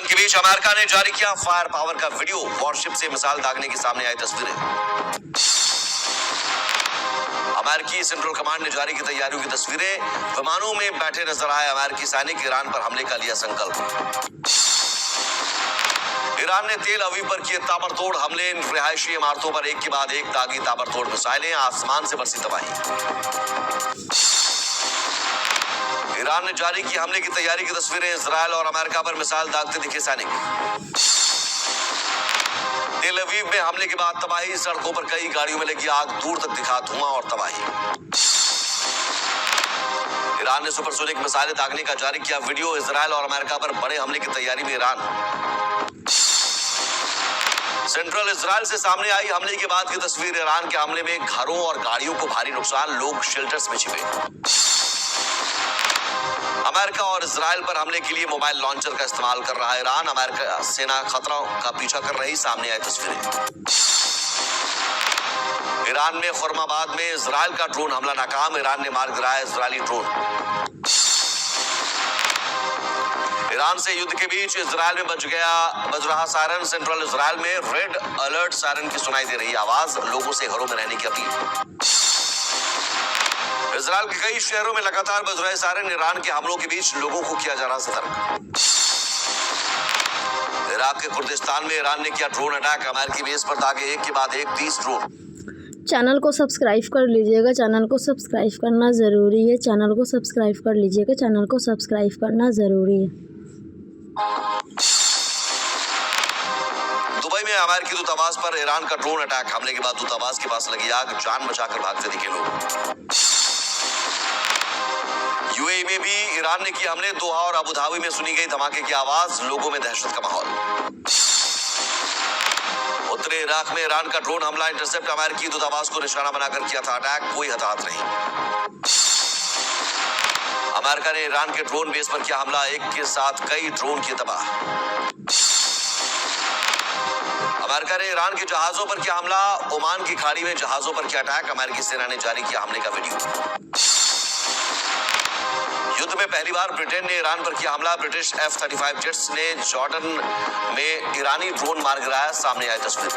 के बीच अमेरिका ने जारी किया फायर पावर का वीडियो, वॉरशिप से मिसाइल दागने की सामने आई तस्वीरें। अमेरिकी सेंट्रल कमांड ने जारी की तैयारियों की तस्वीरें, विमानों में बैठे नजर आए अमेरिकी सैनिक, ईरान पर हमले का लिया संकल्प। ईरान ने तेल अवीव पर किए ताबड़तोड़ हमले, रिहायशी इमारतों पर एक के बाद एक दागी ताबड़तोड़ मिसाइलें, आसमान से बरसी तबाही। ईरान ने जारी की हमले की तैयारी की तस्वीरें, इजरायल और अमेरिका पर मिसाइल दागते दिखे सैनिक। तेल अवीव में हमले के बाद तबाही, सड़कों पर कई गाड़ियों में लगी आग, दूर तक दिखा धुआं और तबाही। ईरान ने सुपरसोनिक मिसाइलें दागने का जारी किया वीडियो, इजरायल और अमेरिका पर बड़े हमले की तैयारी में ईरान। सेंट्रल इजरायल से सामने आई हमले के बाद की तस्वीर, ईरान के हमले में घरों और गाड़ियों को भारी नुकसान, लोग शेल्टर्स में छिपे। अमेरिका और इजरायल पर हमले के लिए मोबाइल लॉन्चर का इस्तेमाल कर रहा है ईरान, अमेरिका सेना खतरों का पीछा कर रही, सामने आई तस्वीरें। ईरान में खुर्माबाद में इजरायल का ड्रोन हमला नाकाम, ईरान ने मार गिराया इजरायली ड्रोन। ईरान से युद्ध के बीच इजरायल में बज रहा सायरन, सेंट्रल इजरायल में रेड अलर्ट सायरन की सुनाई दे रही आवाज, लोगों से घरों में रहने की अपील। इजरायल के कई शहरों में लगातार बज रहे सायरन, ईरान के हमलों के बीच लोगों को किया जा रहा सतर्क। इराक के कुर्दिस्तान में ईरान ने किया ड्रोन अटैक, अमेरिकी बेस पर दागे एक के बाद एक 30 ड्रोन। चैनल को सब्सक्राइब कर लीजिएगा, चैनल को सब्सक्राइब करना ज़रूरी है, चैनल को सब्सक्राइब कर लीजिएगा, चैनल को सब्सक्राइब करना ज़रूरी है। दुबई में अमेरिकी दूतावास पर ईरान का ड्रोन अटैक, हमले के बाद दूतावास के पास लगी आग, जान बचाकर भागते दिखे लोग। यूएई में भी ईरान ने किए हमले, दोहा और अबू धाबी में सुनी गई धमाके की आवाज, लोगों में दहशत का माहौल। उत्तरी इराक में ईरान का ड्रोन हमला इंटरसेप्ट, अमेरिकी दूतावास को निशाना बनाकर किया था अटैक, कोई हताहत नहीं। अमेरिका ने ईरान के ड्रोन बेस पर किया हमला, एक के साथ कई ड्रोन किए तबाह। अमेरिका ने ईरान के जहाजों पर किया हमला, ओमान की खाड़ी में जहाजों पर किया अटैक, अमेरिकी सेना ने जारी किया हमले का वीडियो। युद्ध में पहली बार ब्रिटेन ने ईरान पर किया हमला, ब्रिटिश F-35 जेट्स ने जॉर्डन में ईरानी ड्रोन मार गिराया, सामने आई तस्वीर।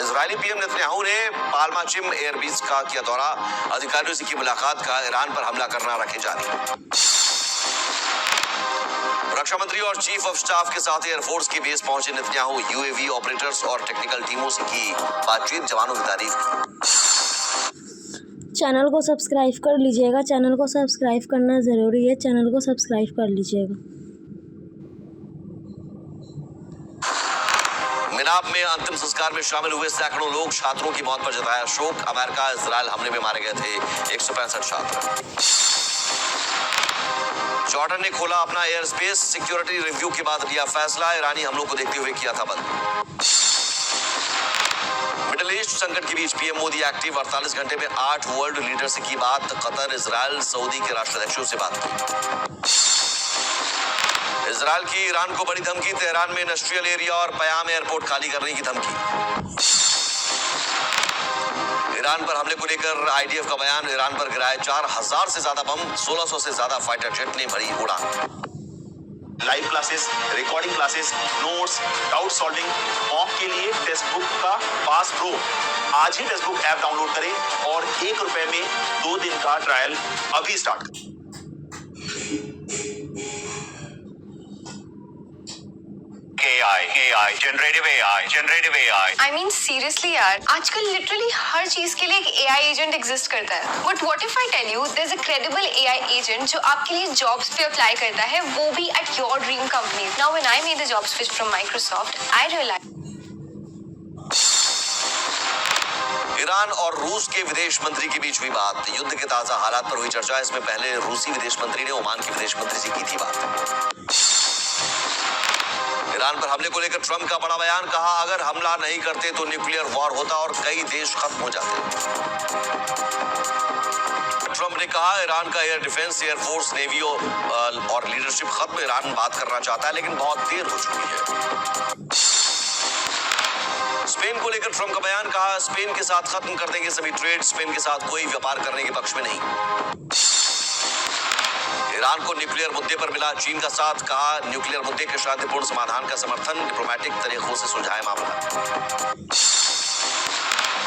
इजरायली पीएम नेतन्याहू ने पाल्माचिम एयरबेस का किया दौरा, अधिकारियों से की मुलाकात, का ईरान पर हमला करना रखे जारी। रक्षा मंत्री और चीफ ऑफ स्टाफ के साथ एयरफोर्स की बेस पहुंचे नेतन्याहू, यूएवी ऑपरेटर्स और टेक्निकल टीमों से की बातचीत, जवानों की तारीफ। चैनल को सब्सक्राइब कर लीजिएगा, चैनल को सब्सक्राइब करना ज़रूरी है, चैनल को सब्सक्राइब कर लीजिएगा। मिनाब में अंतिम संस्कार में शामिल हुए सैकड़ों लोग, छात्रों की मौत पर जताया शोक, अमेरिका इजरायल हमले में मारे गए थे 165 छात्र। जॉर्डन ने खोला अपना एयर स्पेस, सिक्योरिटी रिव्यू के बाद लिया फैसला, ईरानी हमलों को देखते हुए किया था बंद। मिडिल ईस्ट संकट के बीच पीएम मोदी एक्टिव, 48 घंटे में 8 वर्ल्ड लीडर से की बात, कतर, इजरायल, सऊदी के राष्ट्राध्यक्षों से बात की। इजरायल की ईरान को बड़ी धमकी, तेहरान में इंडस्ट्रियल एरिया और पयाम एयरपोर्ट खाली करने की धमकी। ईरान पर हमले को लेकर आईडीएफ का बयान, ईरान पर गिराए 4000 से ज्यादा बम, 1600 से ज्यादा फाइटर जेट ने भरी उड़ान। Live classes, recording classes, notes, doubt solving, mock के लिए टेक्स्ट बुक का पास प्रो। आज ही टेक्स्ट बुक ऐप डाउनलोड करें और ₹1 में 2 दिन का ट्रायल अभी स्टार्ट करें। Generative AI। I mean seriously यार, आजकल लिटरली हर चीज के लिए एक AI एजेंट एग्जिस्ट करता है। But what if I tell you there's a credible AI agent जो आपके लिए जॉब्स पे अप्लाई करता है, वो भी at your dream company। Now when I made the job switch from Microsoft, I realized Iran और रूस के विदेश मंत्री के बीच हुई बात, युद्ध के ताजा हालात पर हुई चर्चा, इसमें पहले रूसी विदेश मंत्री ने ओमान के विदेश मंत्री से की थी बात। ईरान पर हमले को लेकर ट्रंप का बड़ा बयान, कहा अगर हमला नहीं करते तो न्यूक्लियर वॉर होता और कई देश खत्म हो जाते। ट्रंप ने कहा ईरान का एयर डिफेंस, एयरफोर्स, नेवी और लीडरशिप खत्म, ईरान बात करना चाहता है लेकिन बहुत देर हो चुकी है। स्पेन को लेकर ट्रंप का बयान, कहा स्पेन के साथ खत्म कर देंगे सभी ट्रेड, स्पेन के साथ कोई व्यापार करने के पक्ष में नहीं। ईरान को न्यूक्लियर मुद्दे पर मिला चीन का साथ, कहा न्यूक्लियर मुद्दे के शांतिपूर्ण समाधान का समर्थन, डिप्लोमेटिक तरीकों से सुलझाए मामला।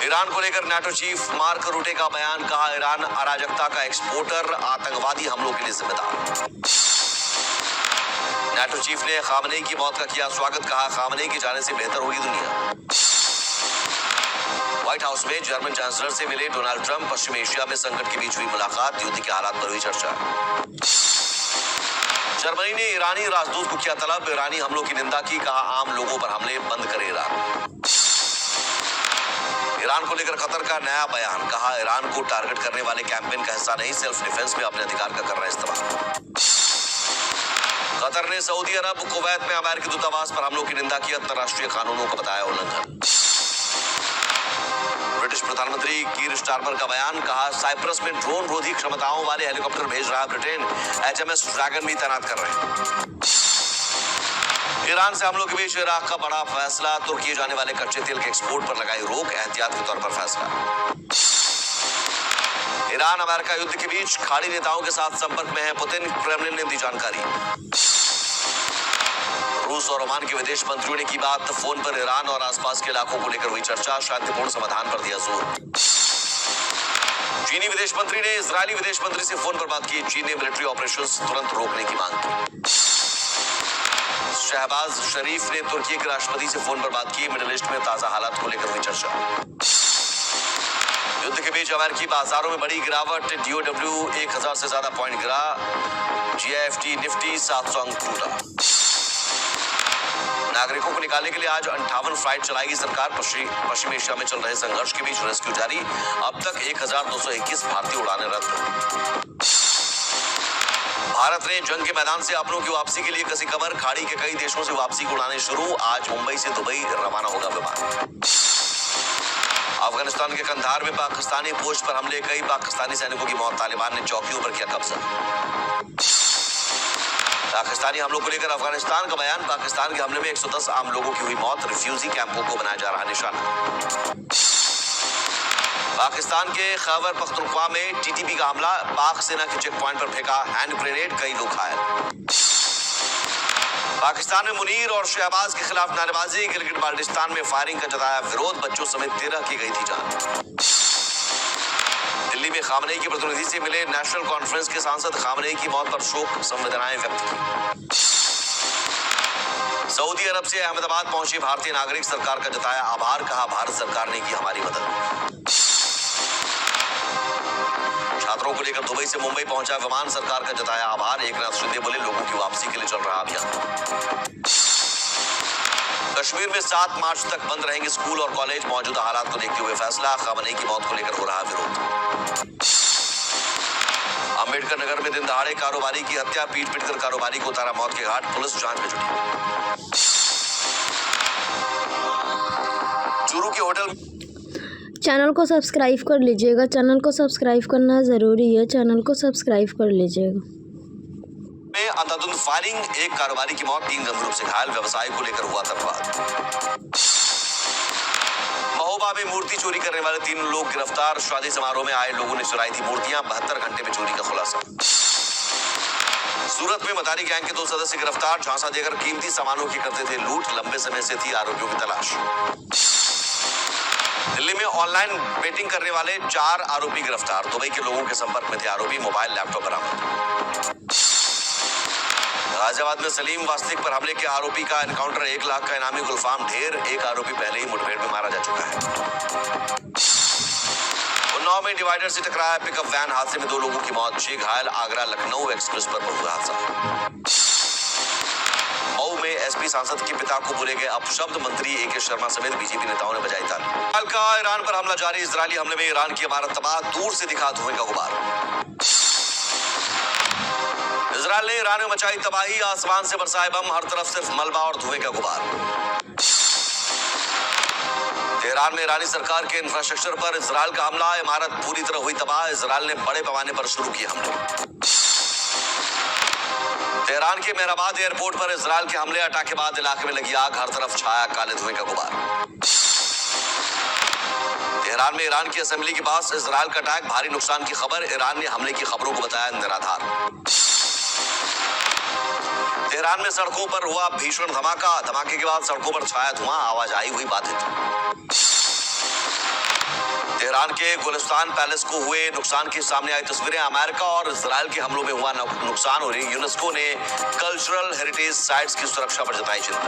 ईरान को लेकर नाटो चीफ मार्क रूटे का बयान, कहा ईरान अराजकता का एक्सपोर्टर, आतंकवादी हमलों के लिए जिम्मेदार। नाटो चीफ ने खामनेई की मौत का किया स्वागत, कहा खामनेई के जाने से बेहतर होगी दुनिया। व्हाइट हाउस में जर्मन चांसलर से मिले डोनाल्ड ट्रंप, पश्चिम एशिया में संकट के बीच हुई मुलाकात, युद्ध के हालात पर हुई चर्चा। जर्मनी ने ईरानी राजदूत को किया तलब, ईरानी हमलों की निंदा की, कहा आम लोगों पर हमले बंद करे ईरान। ईरान को लेकर कतर का नया बयान, कहा ईरान को टारगेट करने वाले कैंपेन का हिस्सा नहीं, सेल्फ डिफेंस में अपने अधिकार का कर रहा है इस्तेमाल। कतर ने सऊदी अरब, कुवैत में अमेरिकी दूतावास पर हमलों की निंदा की, अंतर्राष्ट्रीय कानूनों को बताया उल्लंघन। ब्रिटिश प्रधानमंत्री कीर स्टारमर का बयान, कहा साइप्रस में ड्रोन रोधी क्षमताओं वाले हेलीकॉप्टर भेज रहा ब्रिटेन, HMS ड्रैगन भी तैनात कर रहे हैं। ईरान से हमलों के बीच इराक का बड़ा फैसला, तुर्की जाने वाले कच्चे तेल के एक्सपोर्ट पर लगाई रोक, एहतियात के तौर पर फैसला। ईरान अमेरिका युद्ध के बीच खाड़ी नेताओं के साथ संपर्क में है पुतिन, क्रेमलिन ने दी जानकारी। रूस और ओमान के विदेश मंत्रियों ने की बात, फोन पर ईरान और आसपास के इलाकों को लेकर हुई चर्चा, शांतिपूर्ण समाधान पर दिया जोर। चीनी विदेश मंत्री ने इजरायली विदेश मंत्री से फोन पर बात की, चीन ने मिलिट्री ऑपरेशंस तुरंत रोकने की मांग की। शहबाज शरीफ ने तुर्की के राष्ट्रपति से फोन पर बात की, मिडिल ईस्ट में ताजा हालात को लेकर हुई चर्चा। युद्ध के बीच अमेरिकी बाजारों में बड़ी गिरावट, DOW 1000 से ज्यादा पॉइंट गिरा, GIFT निफ्टी 700 अंक टूटा। नागरिकों को निकालने के लिए आज 58 फ्लाइट चलाएगी सरकार, पश्चिम एशिया में चल रहे संघर्ष के बीच रेस्क्यू जारी, अब तक 1221 भारतीय उड़ानें रद्द। भारत ने जंग के मैदान से अपनों की वापसी के लिए कसी कमर, खाड़ी के कई देशों से वापसी की उड़ानें शुरू, आज मुंबई से दुबई रवाना होगा विमान। अफगानिस्तान के कंधार में पाकिस्तानी पोस्ट पर हमले, कई पाकिस्तानी सैनिकों की मौत, तालिबान ने चौकियों पर किया कब्जा। पाकिस्तानी हमलों को लेकर अफगानिस्तान का बयान, पाकिस्तान के हमले में 110 आम लोगों की हुई मौत, रिफ्यूजी कैंपों को बनाया जा रहा निशाना। पाकिस्तान के खैबर पख्तूनख्वा में TTP का हमला, पाक सेना के चेक पॉइंट पर फेंका हैंड ग्रेनेड, कई लोग घायल। पाकिस्तान में मुनीर और शहबाज के खिलाफ नारेबाजी, गिलगिट बाल्टिस्तान में फायरिंग का जताया विरोध, बच्चों समेत 13 की गई थी जान। दिल्ली में खामनेई के प्रतिनिधि से मिले नेशनल कॉन्फ्रेंस के सांसद, खामनेई की मौत पर शोक संवेदनाएं व्यक्त की। सऊदी अरब से अहमदाबाद पहुंचे भारतीय नागरिक, सरकार का जताया आभार, कहा भारत सरकार ने की हमारी मदद। छात्रों को लेकर दुबई से मुंबई पहुंचा विमान, सरकार का जताया आभार, एकनाथ शिंदे बोले लोगों की वापसी के लिए चल रहा अभियान। कश्मीर में 7 मार्च तक बंद रहेंगे स्कूल और कॉलेज, मौजूदा हालात को देखते हुए फैसला, खामनेई की मौत को लेकर हो रहा विरोध। अम्बेडकर नगर में दिन दहाड़े कारोबारी की हत्या, पीट पीट कर कारोबारी को उतारा मौत के घाट, पुलिस जांच में जुटी। चूरू के होटल चैनल को सब्सक्राइब कर लीजिएगा, चैनल को सब्सक्राइब करना ज़रूरी है, चैनल को सब्सक्राइब कर लीजिएगा। में अंधाधुंध फायरिंग, एक कारोबारी की मौत, 3 गंभीर रूप से घायल, व्यवसाय को लेकर हुआ तकरार। महोबा में मूर्ति चोरी करने वाले 3 लोग गिरफ्तार, शादी समारोह में आए लोगों ने चुराई थी मूर्तियां, 72 घंटे में चोरी का खुलासा। सूरत में मदारी गैंग के 2 सदस्य गिरफ्तार, झांसा देकर कीमती सामानों की करते थे लूट, लंबे समय से थी आरोपियों की तलाश। दिल्ली में ऑनलाइन बेटिंग करने वाले 4 आरोपी गिरफ्तार, दुबई के लोगों के संपर्क में थे आरोपी, मोबाइल लैपटॉप बरामद। गाजियाबाद में सलीम वास्तिक पर हमले के आरोपी का एनकाउंटर, 1 लाख का इनामी गुलफाम ढेर, एक आरोपी पहले ही मुठभेड़ में मारा जा चुका है। उन्नाव में डिवाइडर से टकराया पिकअप वैन, हादसे में 2 लोगों की मौत, 6 घायल, आगरा लखनऊ एक्सप्रेस पर हुआ हादसा। मऊ में SP सांसद के पिता को बोले गए अपशब्द, मंत्री AK शर्मा समेत बीजेपी नेताओं ने बजाई ताली। का ईरान पर हमला जारी, इजरायली हमले में ईरान की इमारत तबाह, दूर से दिखा धुएं का गुबार। इजरायल ने ईरान में मचाई तबाही, आसमान से बरसाए बम, हर तरफ सिर्फ मलबा और धुएं का गुबार। तेहरान में ईरानी सरकार के इंफ्रास्ट्रक्चर पर इजरायल का हमला, इमारत पूरी तरह हुई तबाह, इजरायल ने बड़े पैमाने पर शुरू किए हमले। तेहरान के मेहराबाद एयरपोर्ट पर इजरायल के हमले, अटैक के बाद इलाके में लगी आग, हर तरफ छाया काले धुएं का गुबार। तेहरान में ईरान की असेंबली के पास इजरायल का अटैक, भारी नुकसान की खबर, ईरान ने हमले की खबरों को बताया निराधार। तेहरान में सड़कों पर हुआ भीषण धमाका, धमाके के बाद सड़कों पर छाया धुआं, आवाजाही हुई बाधित। तेहरान के गुलिस्तान पैलेस को हुए नुकसान के सामने आई तस्वीरें। अमेरिका और इजराइल के हमलों में हुआ नुकसान हो रही। यूनेस्को ने कल्चरल हेरिटेज साइट्स की सुरक्षा पर जताई चिंता।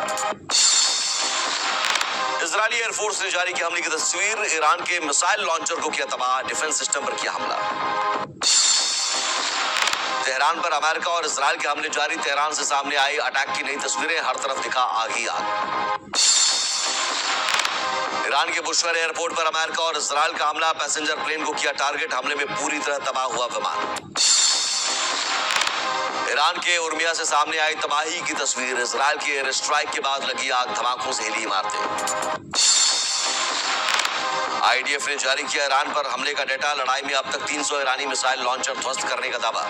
इजरायली एयरफोर्स ने जारी की हमले की तस्वीर। ईरान के मिसाइल लॉन्चर को किया तबाह, डिफेंस सिस्टम पर किया हमला। तेहरान पर अमेरिका और इजराइल के हमले जारी। तेहरान से सामने आई अटैक की नई तस्वीरें, हर तरफ दिखा आग ही आग। ईरान के बुशर एयरपोर्ट पर अमेरिका और इजराइल का हमला, पैसेंजर प्लेन को किया टारगेट, हमले में पूरी तरह तबाह हुआ विमान। ईरान के उर्मिया से सामने आई तबाही की तस्वीर। इजराइल के एयर स्ट्राइक के बाद लगी आग, धमाकों से हिली इमारतें। आईडीएफ ने जारी किया ईरान पर हमले का डेटा। लड़ाई में अब तक 300 ईरानी मिसाइल लॉन्चर ध्वस्त करने का दावा।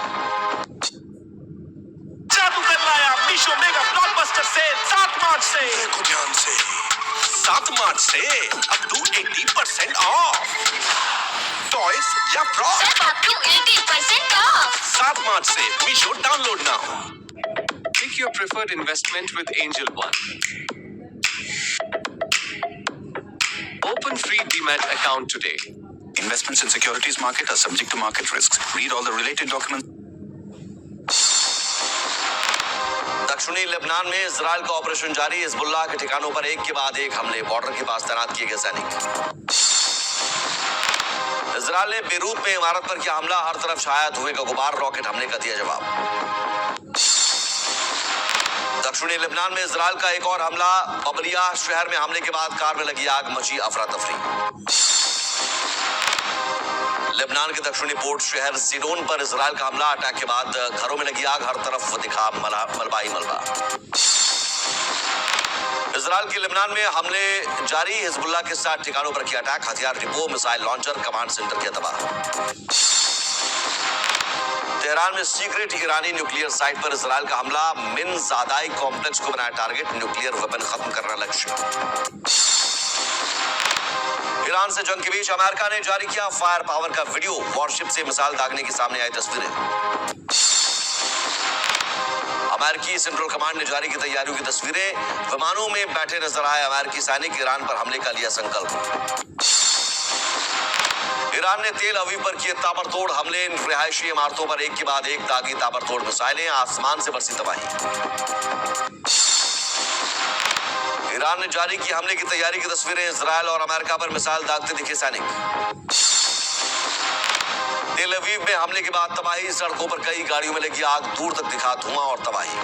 जादू कर लाया मीशो मेगा ब्लॉकबस्टर सेल 7 मार्च से। देखो ध्यान से 7 मार्च से अप टू 80% ऑफ टॉयज या प्रॉप। up to 80% off. 7 मार्च से Meesho download now. Pick your preferred investment with Angel One. Open free Demat account today. Investments in securities market are subject to market risks. Read all the related documents. दक्षिणी Lebanon में Israel का operation जारी। Hezbollah के ठिकानों पर एक के बाद एक हमले, बॉर्डर के पास तैनात किए गए सैनिक। इजराइल ने बेरूत में इमारत पर किया हमला, हर तरफ छाया धुएं का गुबार, रॉकेट हमले का दिया जवाब। दक्षिणी लेबनान में इजराइल का एक और हमला, बबलिया शहर में हमले के बाद कार में लगी आग, मची अफरा तफरी। लेबनान के दक्षिणी पोर्ट शहर सीडोन पर इजराइल का हमला, अटैक के बाद घरों में लगी आग, हर तरफ दिखा मलबा ही मलबा। इजराइल के लेबनान में हमले जारी। हिजबुल्लाह के 7 ठिकानों पर किया अटैक, हथियार depot, missile launcher, command centre किया तबाह। तेहरान में सीक्रेट ईरानी न्यूक्लियर साइट पर इजराइल का हमला, मिन ज़ादाई कॉम्प्लेक्स को बनाया टारगेट, न्यूक्लियर वेपन खत्म करना लक्ष्य। ईरान से जंग के बीच अमेरिका ने जारी किया फायर पावर का वीडियो, वॉरशिप से मिसाइल दागने की सामने आई तस्वीरें। अमेरिकी सेंट्रल कमांड ने जारी की तैयारियों की तस्वीरें, विमानों में बैठे नजर आए अमेरिकी सैनिक। ईरान पर हमले का लिया संकल्प। ईरान ने तेल अवीव पर किए ताबड़तोड़ हमले, रिहायशी इमारतों पर एक के बाद एक दागी ताबड़तोड़ मिसाइलें, आसमान से बरसी तबाही। ईरान ने जारी की हमले की तैयारी की तस्वीरें, इजराइल और अमेरिका पर मिसाइल दागते दिखे सैनिक। तेल अवीव में हमले के बाद तबाही, सड़कों पर कई गाड़ियों में लगी आग, दूर तक दिखा धुआं और तबाही।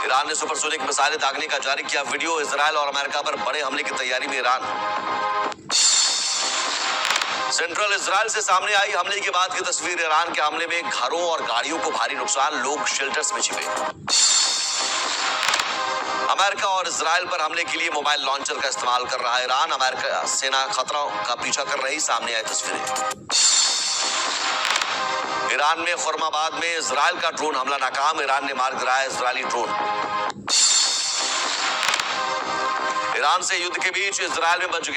ईरान ने सुपरसोनिक मिसाइलें दागने का जारी किया वीडियो। इजराइल और अमेरिका पर बड़े हमले की तैयारी में ईरान। सेंट्रल इजराइल से सामने आई हमले के बाद की तस्वीर। ईरान के हमले में घरों और गाड़ियों को भारी नुकसान, लोग शेल्टर्स में छिपे। अमेरिका और इजराइल पर हमले के लिए मोबाइल लॉन्चर का इस्तेमाल कर रहा है ईरान। अमेरिका सेना खतरों का पीछा कर रही, सामने आई तस्वीरें। ईरान में खुर्माबाद में इजराइल का ड्रोन हमला नाकाम, ईरान ने मार गिराया इजरायली ड्रोन। ईरान से युद्ध के बीच इजराइल में बज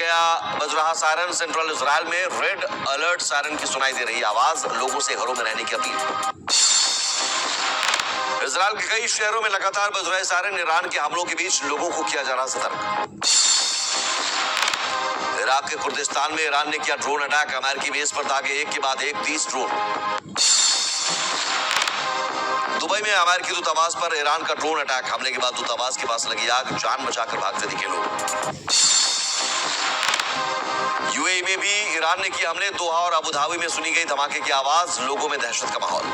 रहा सायरन। सेंट्रल इजराइल में रेड अलर्ट सायरन की सुनाई दे रही आवाज, लोगों से घरों में रहने की अपील। इजराइल के कई शहरों में लगातार बज रहे सायरन। ईरान के हमलों के बीच लोगों को किया जा रहा सतर्क। इराक के कुर्दिस्तान में ईरान ने किया ड्रोन अटैक, अमेरिकी बेस पर दागे एक के बाद एक 30 ड्रोन। दुबई में अमेरिकी दूतावास पर ईरान का ड्रोन अटैक, हमले के बाद दूतावास के पास लगी आग, जान बचाकर भागते दिखे लोग। यूएई में भी ईरान ने किए हमले, दोहा और अबू धाबी में सुनी गई धमाके की आवाज, लोगों में दहशत का माहौल।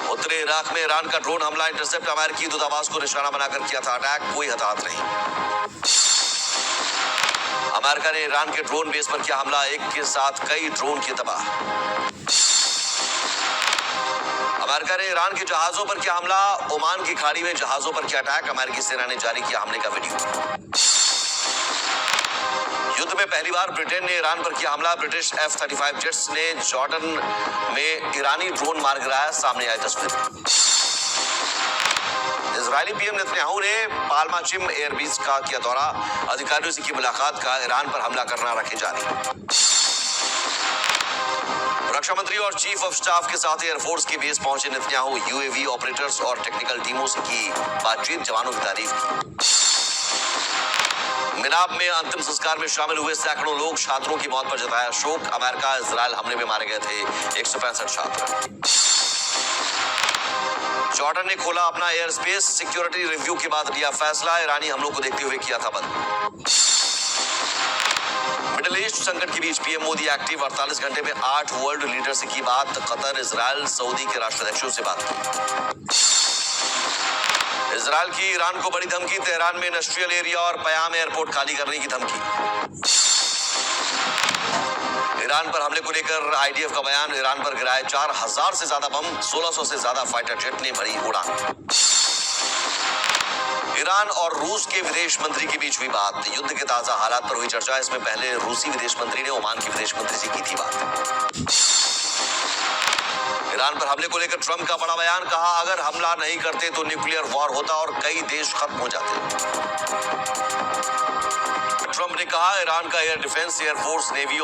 उत्तरी इराक में ईरान का ड्रोन हमला इंटरसेप्ट, अमेरिकी दूतावास को निशाना बनाकर किया था अटैक, कोई हताहत नहीं। अमेरिका ने ईरान के ड्रोन बेस पर किया हमला, एक के साथ कई ड्रोन किए तबाह। अमेरिका ने ईरान के जहाजों पर किया हमला, ओमान की खाड़ी में जहाजों पर किया अटैक, अमेरिकी सेना ने जारी किया हमले का वीडियो। युद्ध में पहली बार ब्रिटेन ने ईरान पर किया हमला, ब्रिटिश F-35 जेट्स ने जॉर्डन में ईरानी ड्रोन मार गिराया, सामने आई तस्वीर। इजरायली पीएम नेतन्याहू ने पाल्माचिम एयरबेस का किया दौरा, अधिकारियों से की मुलाकात, का ईरान पर हमला करना रखे जारी। रक्षा मंत्री और चीफ ऑफ स्टाफ के साथ एयरफोर्स की बेस पहुंचे नेतन्याहू। यूएवी ऑपरेटर्स और टेक्निकल टीमों से की बातचीत, जवानों की तारीफ की। मिनाब में अंतिम संस्कार में शामिल हुए सैकड़ों लोग, छात्रों की मौत पर जताया शोक। अमेरिका इजराइल हमले में मारे गए थे 165 छात्र। जॉर्डन ने खोला अपना एयर स्पेस, सिक्योरिटी रिव्यू के बाद लिया फैसला। ईरानी हमलों को देखते हुए किया था बंद। मिडिल ईस्ट संकट के बीच पीएम मोदी एक्टिव, 48 घंटे में 8 वर्ल्ड लीडर से की बात। कतर, इजराइल, सऊदी के राष्ट्राध्यक्षों से बात की। इजराइल की ईरान को बड़ी धमकी, तेहरान में इंडस्ट्रियल एरिया और पयाम एयरपोर्ट खाली करने की धमकी। ईरान पर हमले को लेकर आईडीएफ का बयान, ईरान पर गिराए 4000 से ज्यादा बम, 1600 से ज्यादा फाइटर जेट ने भरी उड़ान। ईरान और रूस के विदेश मंत्री के बीच हुई बात, युद्ध के ताजा हालात पर हुई चर्चा। इसमें पहले रूसी विदेश मंत्री ने ओमान के विदेश मंत्री से की थी बात। ईरान पर हमले को लेकर ट्रंप का बड़ा बयान, कहा अगर हमला नहीं करते तो न्यूक्लियर वॉर होता और कई देश खत्म हो जाते। ट्रंप ने कहा ईरान का air defence, air force, navy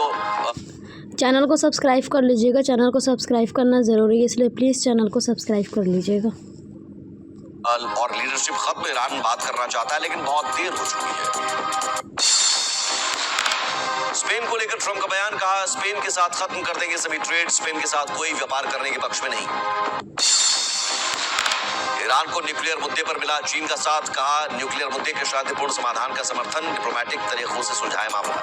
channel को सब्सक्राइब कर लीजिएगा। चैनल को सब्सक्राइब करना ज़रूरी है, इसलिए प्लीज़ चैनल को सब्सक्राइब कर लीजिएगा। और लीडरशिप खत्म, ईरान बात करना चाहता है लेकिन बहुत देर हो चुकी है। स्पेन को लेकर ट्रंप का बयान, कहा स्पेन के साथ खत्म कर देंगे सभी ट्रेड, स्पेन के साथ कोई व्यापार करने के पक्ष में नहीं। ईरान को न्यूक्लियर मुद्दे पर मिला चीन का साथ, कहा न्यूक्लियर मुद्दे के शांतिपूर्ण समाधान का समर्थन, डिप्लोमेटिक तरीकों से सुलझाए मामला।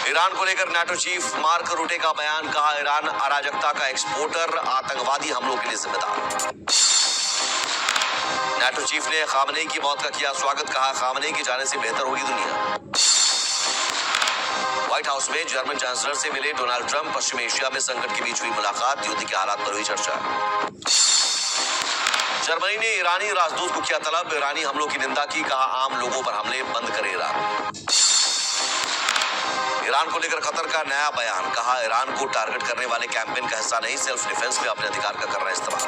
ईरान को लेकर नाटो चीफ मार्क रूटे का बयान, कहा ईरान अराजकता का एक्सपोर्टर, आतंकवादी हमलों के लिए जिम्मेदार। नाटो चीफ ने खामनेई की मौत का किया स्वागत, कहा खामनेई के जाने से बेहतर होगी दुनिया। व्हाइट हाउस में जर्मन चांसलर से मिले डोनाल्ड ट्रंप, पश्चिम एशिया में संकट के बीच हुई मुलाकात, युद्ध के हालात पर हुई चर्चा। जर्मनी ने ईरानी राजदूत को किया तलब, ईरानी हमलों की निंदा की, कहा आम लोगों पर हमले बंद करे ईरान। ईरान को लेकर कतर का नया बयान, कहा ईरान को टारगेट करने वाले कैंपेन का हिस्सा नहीं, सेल्फ डिफेंस में अपने अधिकार का कर रहा है इस्तेमाल।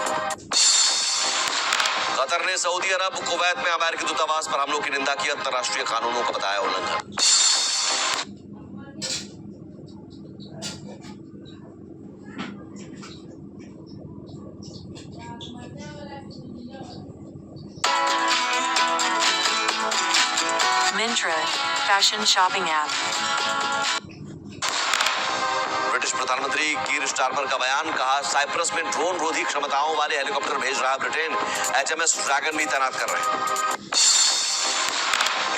कतर ने सऊदी अरब, कुवैत में अमेरिकी दूतावास पर हमलों की निंदा की, अंतर्राष्ट्रीय कानूनों का बताया उल्लंघन। Myntra, fashion shopping app. British प्रधानमंत्री कीर स्टारमर का बयान, कहा साइप्रस में ड्रोन रोधी क्षमताओं वाले हेलीकॉप्टर भेज रहा है ब्रिटेन, एचएमएस ड्रैगन भी तैनात कर रहे हैं।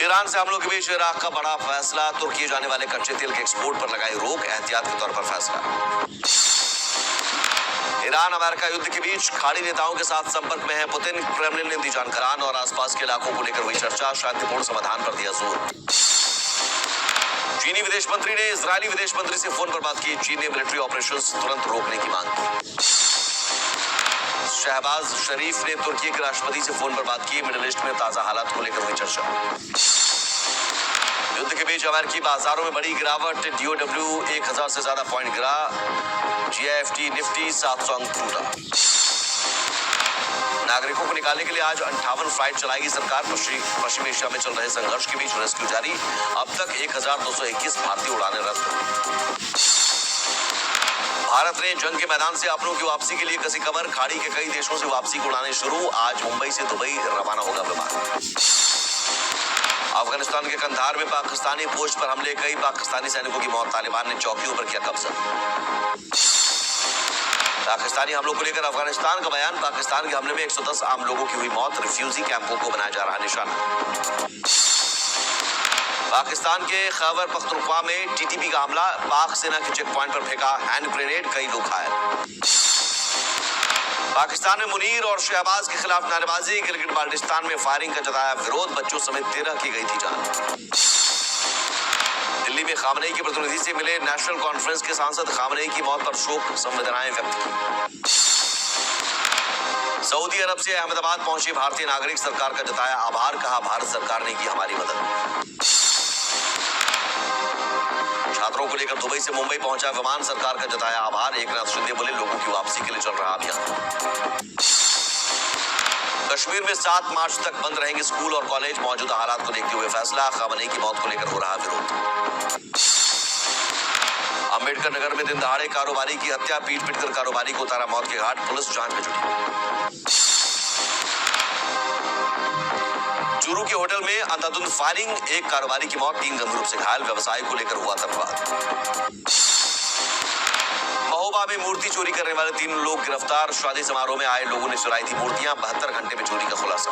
ईरान से हमलों के बीच इराक का बड़ा फैसला, तुर्की जाने वाले कच्चे तेल के एक्सपोर्ट पर लगाई रोक, एहतियात के तौर पर फैसला। ईरान अमेरिका युद्ध के बीच खाड़ी नेताओं के साथ संपर्क में है पुतिन, क्रेमलिन ने दी जानकारान और आसपास के इलाकों को लेकर हुई चर्चा, शांतिपूर्ण समाधान पर दिया जोर। चीनी विदेश मंत्री ने इजरायली विदेश मंत्री से फोन पर बात की, चीन ने मिलिट्री ऑपरेशंस तुरंत रोकने की मांग की। शहबाज शरीफ ने तुर्की के राष्ट्रपति से फोन पर बात की, मिडिल ईस्ट में ताजा हालात को लेकर हुई चर्चा। युद्ध के बीच अमेरिकी बाजारों में बड़ी गिरावट, डीओडब्ल्यू 1000 से ज्यादा पॉइंट गिरा, जीआईएफटी निफ्टी 700 अंक टूटा। नागरिकों को निकालने के लिए आज 58 फ्लाइट चलाएगी सरकार, पश्चिम एशिया में चल रहे संघर्ष के बीच रेस्क्यू जारी, अब तक 1221 भारतीय उड़ानें रद्द। भारत ने जंग के मैदान से अपनों की वापसी के लिए कसी कमर, खाड़ी के कई देशों से वापसी की उड़ानें शुरू, आज मुंबई से दुबई रवाना होगा विमान। अफगानिस्तान के कंधार में पाकिस्तानी पोस्ट पर हमले, कई पाकिस्तानी सैनिकों की मौत, तालिबान ने चौकियों पर किया कब्जा। पाकिस्तानी हमलों को लेकर अफगानिस्तान का बयान, पाकिस्तान के हमले में 110 आम लोगों की हुई मौत, रिफ्यूजी कैंपों को बनाया जा रहा निशाना। पाकिस्तान के खैबर पख्तूनख्वा में टीटीपी का हमला, पाक सेना के चेक पॉइंट पर फेंका हैंड ग्रेनेड, कई लोग घायल। पाकिस्तान में मुनीर और शहबाज के खिलाफ नारेबाजी, गिलगित बाल्टिस्तान में फायरिंग का जताया विरोध, बच्चों समेत 13 की गई थी जान। दिल्ली में खामनेई के प्रतिनिधि से मिले नेशनल कॉन्फ्रेंस के सांसद, खामनेई की मौत पर शोक संवेदनाएं व्यक्त की। सऊदी अरब से अहमदाबाद पहुंचे भारतीय नागरिक, सरकार का जताया आभार, कहा भारत सरकार ने की हमारी मदद। छात्रों को लेकर दुबई से मुंबई पहुंचा विमान, सरकार का जताया आभार, एकनाथ शिंदे बोले लोगों की वापसी के लिए चल रहा अभियान। कश्मीर में 7 मार्च तक बंद रहेंगे स्कूल और कॉलेज, मौजूदा हालात को देखते हुए फैसला, खामनेई की मौत को लेकर हो रहा विरोध। अम्बेडकर नगर में दिन दहाड़े कारोबारी की हत्या, पीट कर कारोबारी को उतारा मौत के घाट, पुलिस जांच में जुटी। चूरू के होटल में अंधाधुंध फायरिंग, एक कारोबारी की मौत, 3 गंभीर रूप से घायल, व्यवसाय को लेकर हुआ तकरार। महोबा में मूर्ति चोरी करने वाले 3 लोग गिरफ्तार, शादी समारोह में आए लोगों ने चुराई थी मूर्तियां, 72 घंटे में चोरी का खुलासा।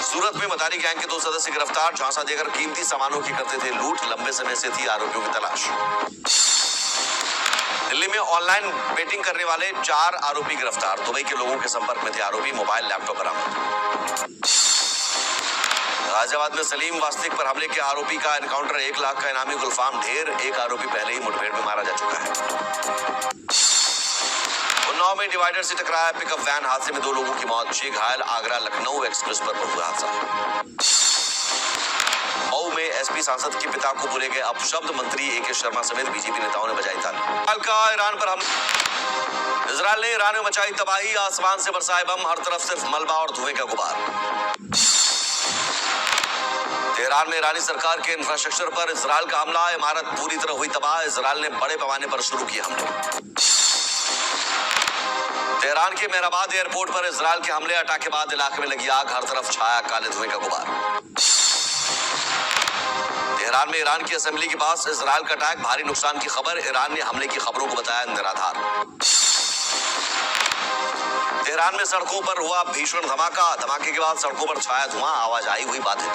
सूरत में मदारी गैंग के 2 सदस्य गिरफ्तार, झांसा देकर कीमती सामानों की करते थे लूट, लंबे समय से थी आरोपियों की तलाश। दिल्ली में ऑनलाइन बेटिंग करने वाले 4 आरोपी गिरफ्तार, दुबई के लोगों के संपर्क में थे आरोपी, मोबाइल लैपटॉप बरामद। गाजियाबाद में सलीम वास्तविक पर हमले के आरोपी का एनकाउंटर, 1 लाख का इनामी गुलफाम ढेर, एक आरोपी पहले ही मुठभेड़ में मारा जा चुका है। उन्नाव में डिवाइडर से टकराया पिकअप वैन, हादसे में 2 लोगों की मौत, 6 घायल, आगरा लखनऊ एक्सप्रेस पर हुआ हादसा। मऊ में एसपी सांसद के पिता को बोले गए अपशब्द, मंत्री ए के शर्मा समेत बीजेपी नेताओं ने बजाई ताली। ईरान पर हमला, इजराइल ने ईरान में मचाई तबाही, आसमान से बरसाए बम, हर तरफ सिर्फ मलबा और धुएं का गुबार। तेहरान में ईरानी सरकार के इंफ्रास्ट्रक्चर पर इजराइल का हमला, इमारत पूरी तरह हुई तबाह, इजराइल ने बड़े पैमाने पर शुरू किए हमले। तेहरान के मेहराबाद एयरपोर्ट पर इजराइल के हमले, अटैक के बाद इलाके में लगी आग, हर तरफ छाया काले धुएं का गुबार। तेहरान में ईरान की असेंबली के पास इजराइल का अटैक, भारी नुकसान की खबर, ईरान ने हमले की खबरों को बताया निराधार। तेहरान में सड़कों पर हुआ भीषण धमाका, धमाके के बाद सड़कों पर छाया धुआं, आवाजाही हुई बाधित।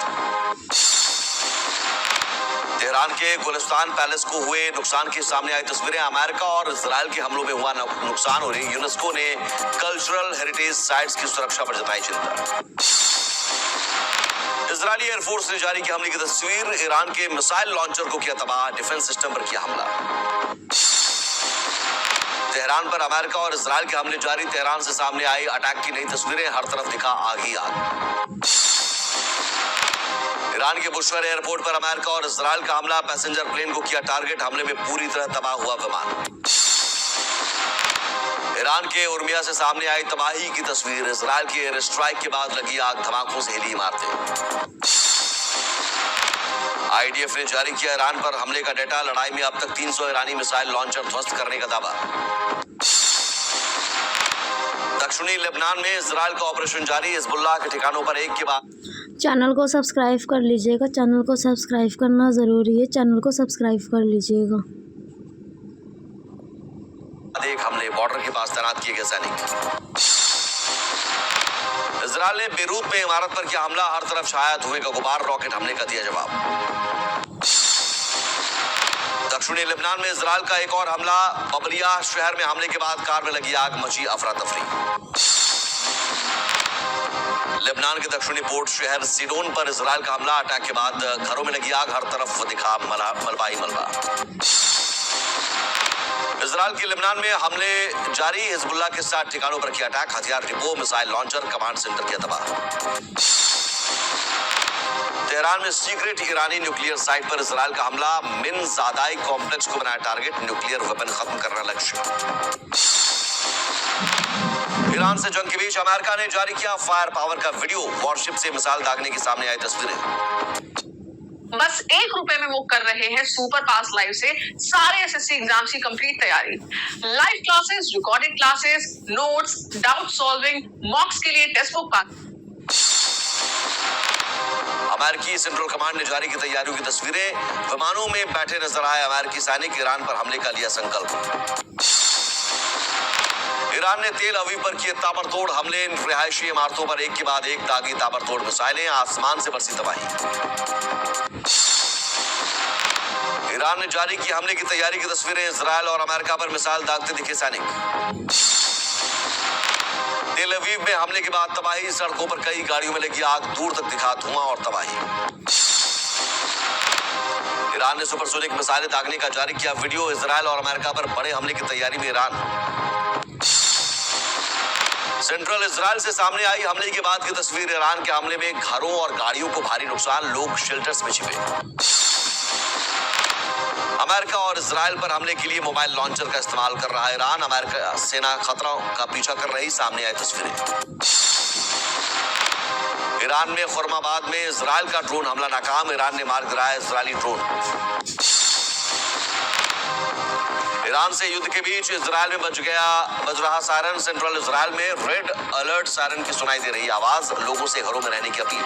तेहरान के गुलिस्तान पैलेस को हुए नुकसान की सामने आई तस्वीरें, अमेरिका और इजराइल के हमलों में हुआ नुकसान हो रही, यूनेस्को ने कल्चरल हेरिटेज साइट्स की सुरक्षा पर जताई चिंता। इजरायली एयरफोर्स ने जारी की हमले की तस्वीर, ईरान के मिसाइल लॉन्चर को किया तबाह, डिफेंस सिस्टम पर किया हमला। तेहरान पर अमेरिका और इजराइल के हमले जारी, तेहरान से सामने आई अटैक की नई तस्वीरें, हर तरफ दिखा आग ही आग। ईरान के बुशर एयरपोर्ट पर अमेरिका और इजराइल का हमला, पैसेंजर प्लेन को किया टारगेट, हमले में पूरी तरह तबाह हुआ विमान। ईरान के उर्मिया से सामने आई तबाही की तस्वीर, इजराइल की एयर स्ट्राइक के बाद लगी आग, धमाकों से हिली इमारतें। आईडीएफ ने जारी किया ईरान पर हमले का डेटा, लड़ाई में अब तक 300 ईरानी मिसाइल लॉन्चर ध्वस्त करने का दावा। दक्षिणी लेबनान में इजराइल का ऑपरेशन जारी, हिजबुल्लाह के ठिकानों पर एक के बाद। चैनल को सब्सक्राइब कर लीजिएगा, चैनल को सब्सक्राइब करना ज़रूरी है, चैनल को सब्सक्राइब कर लीजिएगा। एक हमले, बॉर्डर के पास तैनात किए गए सैनिक। इजराइल ने बेरूत में इमारत पर किया हमला, हर तरफ छाया धुएं का गुबार, रॉकेट हमले का दिया जवाब। दक्षिणी लेबनान में इजराइल का एक और हमला, बबलिया शहर में हमले के बाद कार में लगी आग, मची अफरा तफरी। लेबनान के दक्षिणी पोर्ट शहर सीडोन पर इजराइल का हमला, अटैक के बाद घरों में लगी आग, हर तरफ दिखा मलबा ही मलबा। इजराइल के लेबनान में हमले जारी, हिजबुल्लाह के 7 ठिकानों पर किया अटैक, हथियार depot, missile launcher, command centre किया तबाह। तेहरान में सीक्रेट ईरानी न्यूक्लियर साइट पर इजराइल का हमला, मिन ज़ादाई कॉम्प्लेक्स को बनाया टारगेट, न्यूक्लियर वेपन खत्म करना लक्ष्य। ईरान से जंग के बीच अमेरिका ने जारी किया फायर पावर का वीडियो, वॉरशिप से मिसाइल दागने की सामने आई तस्वीरें। बस ₹1 में वो कर रहे हैं सुपर पास लाइव से सारे एसएससी एग्जाम्स की कंप्लीट तैयारी। Live classes, recorded classes, notes, doubt solving, मॉक्स के लिए टेस्ट बुक पास। अमेरिकी सेंट्रल कमांड ने जारी की तैयारियों की तस्वीरें, विमानों में बैठे नजर आए अमेरिकी सैनिक, ईरान पर हमले का लिया संकल्प। ईरान ने तेल अवीव पर किए ताबड़तोड़ हमले, रिहायशी इमारतों पर एक के बाद एक दागी ताबड़तोड़ मिसाइलें, आसमान से बरसी तबाही। ईरान ने जारी की हमले की तैयारी की तस्वीरें, इजराइल और अमेरिका पर मिसाइल दागते दिखे सैनिक। तेल अवीव में हमले के बाद तबाही, सड़कों पर कई गाड़ियों में लगी आग, दूर तक दिखा धुआं और तबाही। ईरान ने सुपरसोनिक मिसाइलें दागने का जारी किया वीडियो, इजराइल और अमेरिका पर बड़े हमले की तैयारी में ईरान। सेंट्रल इजराइल से सामने आई हमले के बाद की तस्वीर, ईरान के हमले में घरों और गाड़ियों को भारी नुकसान, लोग शेल्टर्स में छिपे। अमेरिका और इजराइल पर हमले के लिए मोबाइल लॉन्चर का इस्तेमाल कर रहा है ईरान, अमेरिका सेना खतरों का पीछा कर रही, सामने आई तस्वीरें। ईरान में खुर्माबाद में इजराइल का ड्रोन हमला नाकाम, ईरान ने मार गिराया इजरायली ड्रोन। ईरान से युद्ध के बीच इजराइल में बज रहा सायरन। सेंट्रल इजराइल में रेड अलर्ट सायरन की सुनाई दे रही आवाज, लोगों से घरों में रहने की अपील।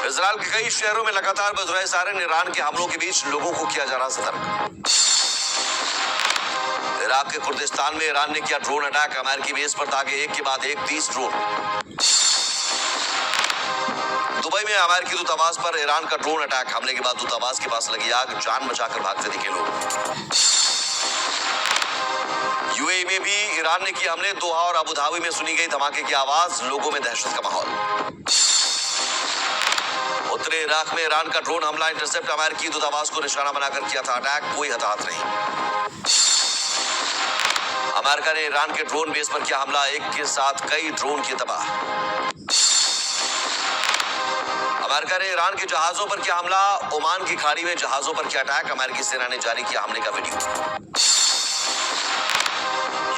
इजराइल के कई शहरों में लगातार बज रहे सायरन। ईरान के हमलों के बीच लोगों को किया जा रहा सतर्क। इराक के कुर्दिस्तान में ईरान ने किया ड्रोन अटैक। अमेरिकी बेस पर दागे एक के बाद एक 30 ड्रोन। दुबई में अमेरिकी दूतावास पर ईरान का ड्रोन अटैक। हमले के बाद दूतावास के पास लगी आग, जान बचाकर भागते दिखे लोग। यूएई में भी ईरान ने किए हमले। दोहा और अबू धाबी में सुनी गई धमाके की आवाज, लोगों में दहशत का माहौल। उत्तरी इराक में ईरान का ड्रोन हमला इंटरसेप्ट। अमेरिकी दूतावास को निशाना बनाकर किया था अटैक, कोई हताहत नहीं। अमेरिका ने ईरान के ड्रोन बेस पर किया हमला, एक के साथ कई ड्रोन किए तबाह। अमेरिका ने ईरान के जहाजों पर किया हमला। ओमान की खाड़ी में जहाजों पर किया अटैक। अमेरिकी सेना ने जारी किया हमले का वीडियो।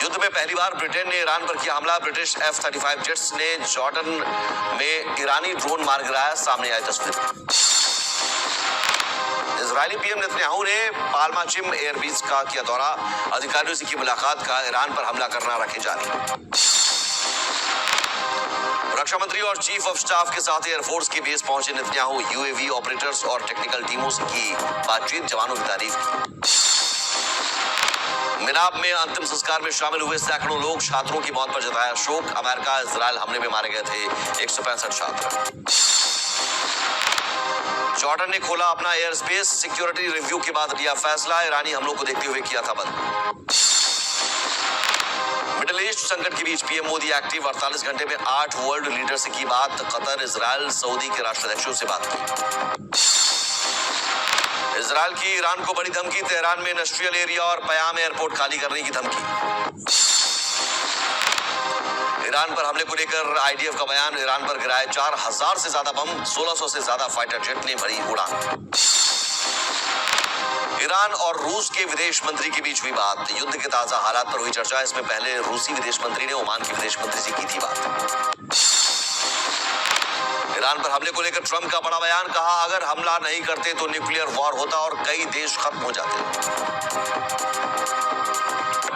युद्ध में पहली बार ब्रिटेन ने ईरान पर किया हमला। ब्रिटिश F-35 जेट्स ने जॉर्डन में ईरानी ड्रोन मार गिराया, सामने आई तस्वीर। इजरायली पीएम नेतन्याहू ने पाल्माचिम एयरबेस का किया दौरा। अधिकारियों से की मुलाकात, का ईरान पर हमला करना रखे जारी। रक्षा मंत्री और चीफ ऑफ स्टाफ के साथ एयरफोर्स की बेस पहुंचे नेतन्याहू। यूएवी ऑपरेटर्स और टेक्निकल टीमों से की बातचीत, जवानों की तारीफ की। मिनाब में अंतिम संस्कार में शामिल हुए सैकड़ों लोग। छात्रों की मौत पर जताया शोक। अमेरिका इजराइल हमले में मारे गए थे 165 छात्र। जॉर्डन ने खोला अपना एयर स्पेस। सिक्योरिटी रिव्यू के बाद लिया फैसला। ईरानी हमलों को देखते हुए किया था बंद। मिडिल ईस्ट संकट के बीच पीएम मोदी एक्टिव। 48 घंटे में 8 वर्ल्ड लीडर से की बात। कतर, इजराइल, सऊदी के राष्ट्राध्यक्षों से बात की। इजराइल की ईरान को बड़ी धमकी। तेहरान में इंडस्ट्रियल एरिया और पयाम एयरपोर्ट खाली करने की धमकी। ईरान पर हमले को लेकर आईडीएफ का बयान। ईरान पर गिराए 4000 से ज्यादा बम। 1600 से ज्यादा फाइटर जेट ने भरी उड़ान। ईरान और रूस के विदेश मंत्री के बीच हुई बात। युद्ध के ताजा हालात पर हुई चर्चा। इसमें पहले रूसी विदेश मंत्री ने ओमान के विदेश मंत्री से की थी बात। ईरान पर हमले को लेकर ट्रंप का बड़ा बयान। कहा, अगर हमला नहीं करते तो न्यूक्लियर वॉर होता और कई देश खत्म हो जाते।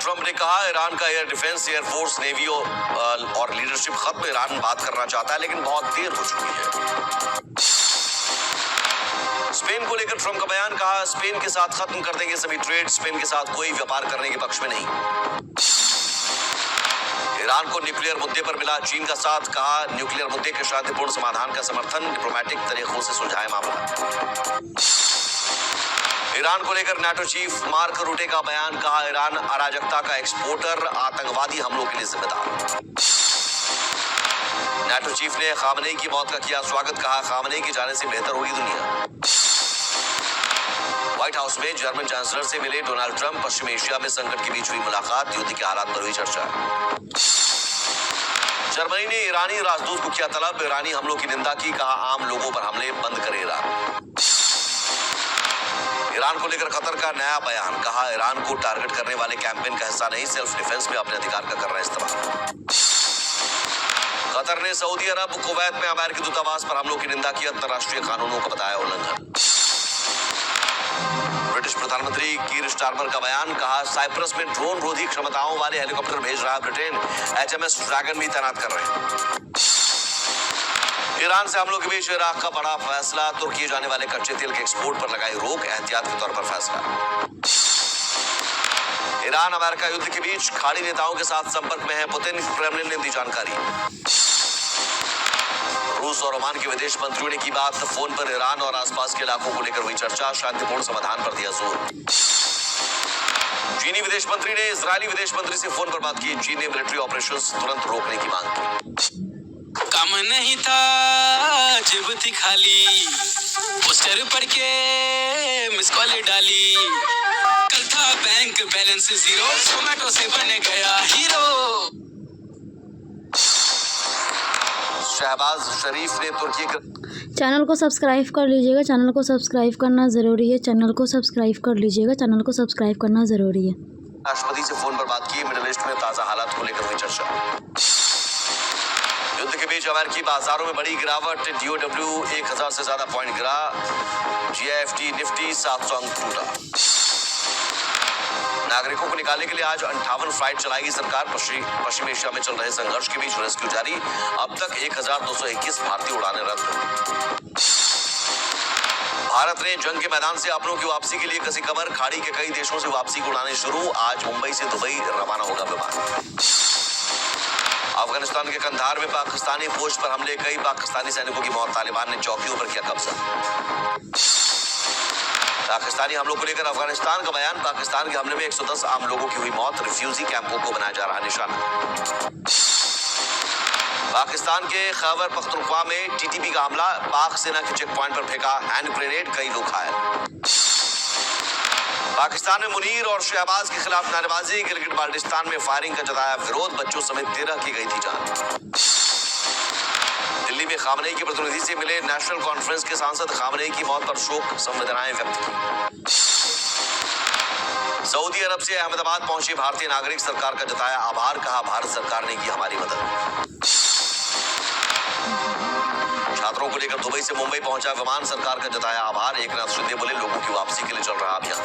ट्रंप ने कहा, ईरान का एयर डिफेंस, एयरफोर्स, नेवी और लीडरशिप खत्म। ईरान बात करना चाहता है लेकिन बहुत देर हो चुकी है। स्पेन को लेकर ट्रंप का बयान। कहा, स्पेन के साथ खत्म कर देंगे सभी ट्रेड। स्पेन के साथ कोई व्यापार करने के पक्ष में नहीं। ईरान को न्यूक्लियर मुद्दे पर मिला चीन का साथ। कहा, न्यूक्लियर मुद्दे के शांतिपूर्ण समाधान का समर्थन। डिप्लोमेटिक तरीकों से सुलझाए मामला। ईरान को लेकर नाटो चीफ मार्क रूटे का बयान। कहा, ईरान अराजकता का एक्सपोर्टर, आतंकवादी हमलों के लिए जिम्मेदार। नाटो चीफ ने खामनेई की मौत का किया स्वागत। कहा, खामनेई के जाने से बेहतर होगी दुनिया। व्हाइट हाउस में जर्मन चांसलर से मिले डोनाल्ड ट्रंप। पश्चिम एशिया में संकट के बीच हुई मुलाकात। युद्ध के हालात पर हुई चर्चा। जर्मनी ने ईरानी राजदूत को किया तलब। ईरानी हमलों की निंदा की। कहा, आम लोगों पर हमले बंद करे ईरान। ईरान को लेकर कतर का नया बयान। कहा, ईरान को टारगेट करने वाले कैंपेन का हिस्सा नहीं, सेल्फ डिफेंस में अपने अधिकार का कर रहा है इस्तेमाल। कतर ने सऊदी अरब, कुवैत में अमेरिकी दूतावास पर हमलों की निंदा की। अंतर्राष्ट्रीय कानूनों को बताया उल्लंघन। ब्रिटिश प्रधानमंत्री कीर स्टारमर का बयान। कहा, साइप्रस में ड्रोन रोधी क्षमताओं वाले हेलीकॉप्टर भेज रहा है ब्रिटेन। HMS ड्रैगन भी तैनात कर रहे हैं। ईरान से हमलों के बीच इराक का बड़ा फैसला। तुर्की जाने वाले कच्चे तेल के एक्सपोर्ट पर लगाई रोक, एहतियात के तौर पर फैसला। ईरान अमेरिका युद्ध के बीच खाड़ी नेताओं के साथ संपर्क में है पुतिन। क्रेमलिन ने दी जानकारी। रूस और ओमान के विदेश मंत्रियों ने की बात। फोन पर ईरान और आसपास के इलाकों को लेकर हुई चर्चा। शांतिपूर्ण समाधान पर दिया जोर। चीनी विदेश मंत्री ने इजरायली विदेश मंत्री से फोन पर बात की। चीन ने मिलिट्री ऑपरेशंस तुरंत रोकने की मांग की। काम नहीं था, जेब थी खाली, पोस्टर पढ़ के मिस कॉल डाली। कल था बैंक बैलेंस जीरो, जोमेटो से बन गया हीरो। शहबाज शरीफ ने तुर्की चैनल को सब्सक्राइब कर लीजिएगा। चैनल को सब्सक्राइब करना ज़रूरी है। चैनल को सब्सक्राइब कर लीजिएगा। चैनल को सब्सक्राइब करना ज़रूरी है। राष्ट्रपति से फोन पर बात की। मिडिल ईस्ट में ताज़ा हालात को लेकर हुई चर्चा। युद्ध के बीच अमेरिकी बाजारों में बड़ी गिरावट। DOW 1000 से ज्यादा पॉइंट गिरा। GIFT निफ्टी 700 अंक टूटा। नागरिकों को निकालने के लिए आज 58 फ्लाइट चलाएगी सरकार। पश्चिम एशिया में चल रहे संघर्ष के बीच रेस्क्यू जारी। अब तक 1221 भारतीय उड़ानें रद्द। भारत ने जंग के मैदान से अपनों की वापसी के लिए कसी कमर। खाड़ी के कई देशों से वापसी की उड़ानें शुरू। आज मुंबई से दुबई रवाना होगा विमान। अफगानिस्तान के कंधार में पाकिस्तानी पोस्ट पर हमले। कई पाकिस्तानी सैनिकों की मौत। तालिबान ने चौकियों पर किया कब्जा। पाकिस्तानी हमलों को लेकर अफगानिस्तान का बयान। पाकिस्तान के हमले में 110 आम लोगों की हुई मौत। रिफ्यूजी कैंपों को बनाया जा रहा निशाना। पाकिस्तान के खैबर पख्तूनख्वा में टीटीपी का हमला। पाक सेना के चेक पॉइंट पर फेंका हैंड ग्रेनेड। कई लोग घायल। पाकिस्तान में मुनीर और शहबाज के खिलाफ नारेबाजी। गिलगिट बाल्टिस्तान में फायरिंग का जताया विरोध। बच्चों समेत 13 की गई थी जान। दिल्ली में खामनेई के प्रतिनिधि से मिले नेशनल कॉन्फ्रेंस के सांसद। खामनेई की मौत पर शोक संवेदनाएं व्यक्त की। सऊदी अरब से अहमदाबाद पहुंचे भारतीय नागरिक। सरकार का जताया आभार। कहा भारत सरकार ने की हमारी मदद। छात्रों को लेकर दुबई से मुंबई पहुंचा विमान। सरकार का जताया आभार। एकनाथ शिंदे बोले लोगों की वापसी के लिए चल रहा अभियान।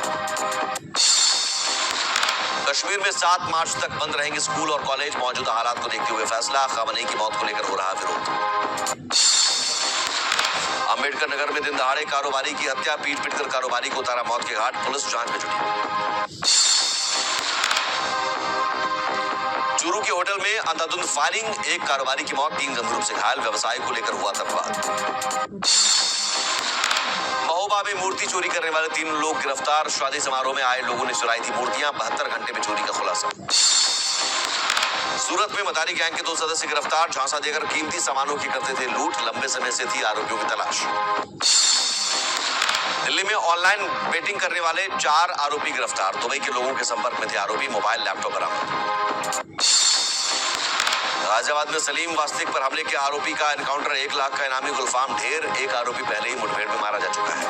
कश्मीर में 7 मार्च तक बंद रहेंगे स्कूल और कॉलेज। मौजूदा हालात को देखते हुए फैसला। खामनेई की मौत को लेकर हो रहा विरोध। अम्बेडकर नगर में दिन दहाड़े कारोबारी की हत्या। पीट कर कारोबारी को उतारा मौत के घाट। पुलिस जांच में जुटी। चूरू के होटल में अंधाधुंध फायरिंग। एक कारोबारी की मौत। 3 गंभीर रूप से घायल। व्यवसाय को लेकर हुआ तकरार। महोबा में मूर्ति चोरी करने वाले 3 लोग गिरफ्तार। शादी समारोह में आए लोगों ने चुराई थी मूर्तियां। 72 घंटे में चोरी का खुलासा। सूरत में मदारी गैंग के 2 सदस्य गिरफ्तार। झांसा देकर कीमती सामानों की करते थे लूट। लंबे समय से थी आरोपियों की तलाश। दिल्ली में ऑनलाइन बेटिंग करने वाले 4 आरोपी गिरफ्तार। दुबई के लोगों के संपर्क में थे आरोपी। मोबाइल लैपटॉप बरामद। गाजियाबाद में सलीम वास्तिक पर हमले के आरोपी का एनकाउंटर। 1 लाख का इनामी गुलफाम ढेर। एक आरोपी पहले ही मुठभेड़ में मारा जा चुका है।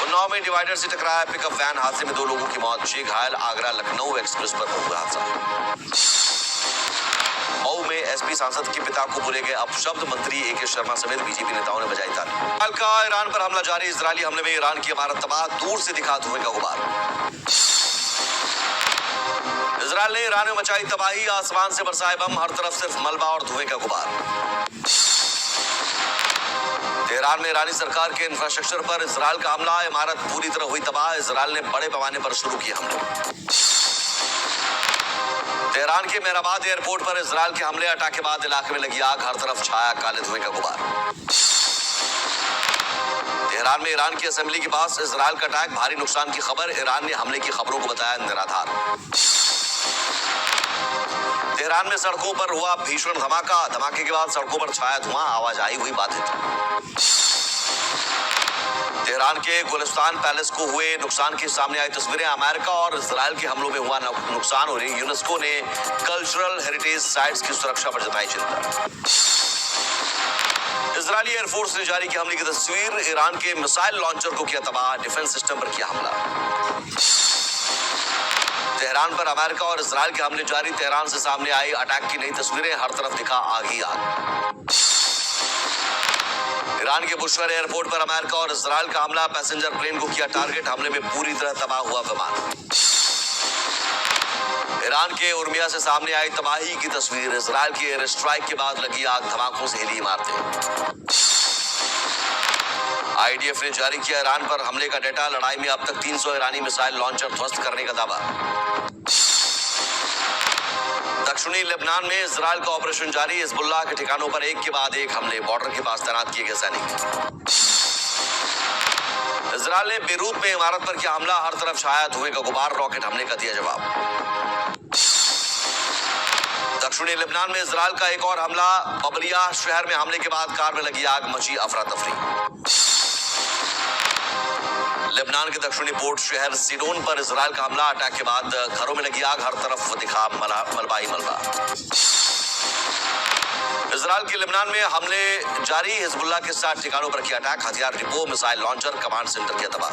उन्नाव में डिवाइडर से टकराया पिकअप वैन। हादसे में 2 लोगों की मौत। 6 घायल। आगरा लखनऊ एक्सप्रेस पर हुआ हादसा। मऊ में एसपी सांसद के पिता को बोले गए अपशब्द। मंत्री AK शर्मा समेत बीजेपी नेताओं ने बजाई ताली। का ईरान पर हमला जारी। इजरायली हमले में ईरान की इमारत तबाह। दूर से दिखा धुएं का गुबार। इजरायल ने ईरान में मचाई तबाही। आसमान से बरसाए बम। हर तरफ सिर्फ मलबा और धुएं का गुबार। तेहरान में ईरानी सरकार के इंफ्रास्ट्रक्चर पर इजरायल का हमला। इमारत पूरी तरह हुई तबाह। इजरायल ने बड़े पैमाने पर शुरू किए हमले। तेहरान के मेहराबाद एयरपोर्ट पर इजरायल के हमले। अटैक के बाद इलाके में लगी आग। हर तरफ छाया काले धुएं का गुबार। तेहरान में ईरान की असेंबली के पास इजरायल का अटैक। भारी नुकसान की खबर। ईरान ने हमले की खबरों को बताया निराधार। तेहरान में सड़कों पर हुआ भीषण धमाका। धमाके के बाद सड़कों पर छाया धुआं। आवाजाही हुई बाधित। तेहरान के गुलिस्तान पैलेस को हुए नुकसान के सामने आई तस्वीरें। अमेरिका और इजरायल के हमलों में हुआ नुकसान हो रही। यूनेस्को ने कल्चरल हेरिटेज साइट्स की सुरक्षा पर जताई चिंता। इजरायली एयरफोर्स ने जारी की हमले की तस्वीर। ईरान के मिसाइल लॉन्चर को किया तबाह। डिफेंस सिस्टम पर किया हमला। तेहरान पर अमेरिका और इजरायल के हमले जारी। तेहरान से सामने आई अटैक की नई तस्वीरें। हर तरफ दिखा आग ही आग। ईरान के बुशर एयरपोर्ट पर अमेरिका और इजरायल का हमला। पैसेंजर प्लेन को किया टारगेट। हमले में पूरी तरह तबाह हुआ विमान। ईरान के उर्मिया से सामने आई तबाही की तस्वीर। इजरायल की एयर स्ट्राइक के बाद लगी आग। धमाकों से हिली इमारतें। IDF ने जारी किया ईरान पर हमले का डेटा। लड़ाई में अब तक 300 ईरानी मिसाइल लॉन्चर ध्वस्त करने का दावा। दक्षिणी लेबनान में इजरायल का ऑपरेशन जारी। हिजबुल्लाह के ठिकानों पर एक के बाद एक हमले। बॉर्डर के पास तैनात किए गए सैनिक। इजरायल ने बेरूत में इमारत पर किया हमला। हर तरफ छाया धुएं का गुबार। रॉकेट हमले का दिया जवाब। दक्षिणी लेबनान में इजरायल का एक और हमला। बबरिया शहर में हमले के बाद कार में लगी आग। मची अफरा तफरी। लेबनान के दक्षिणी पोर्ट शहर सीडोन पर इजरायल का हमला। अटैक के बाद घरों में लगी आग। हर तरफ दिखा मलबा ही मलबा। इजरायल के लेबनान में हमले जारी। हिजबुल्लाह के 7 ठिकानों पर किया अटैक। हथियार depot, missile launcher, command centre किया तबाह।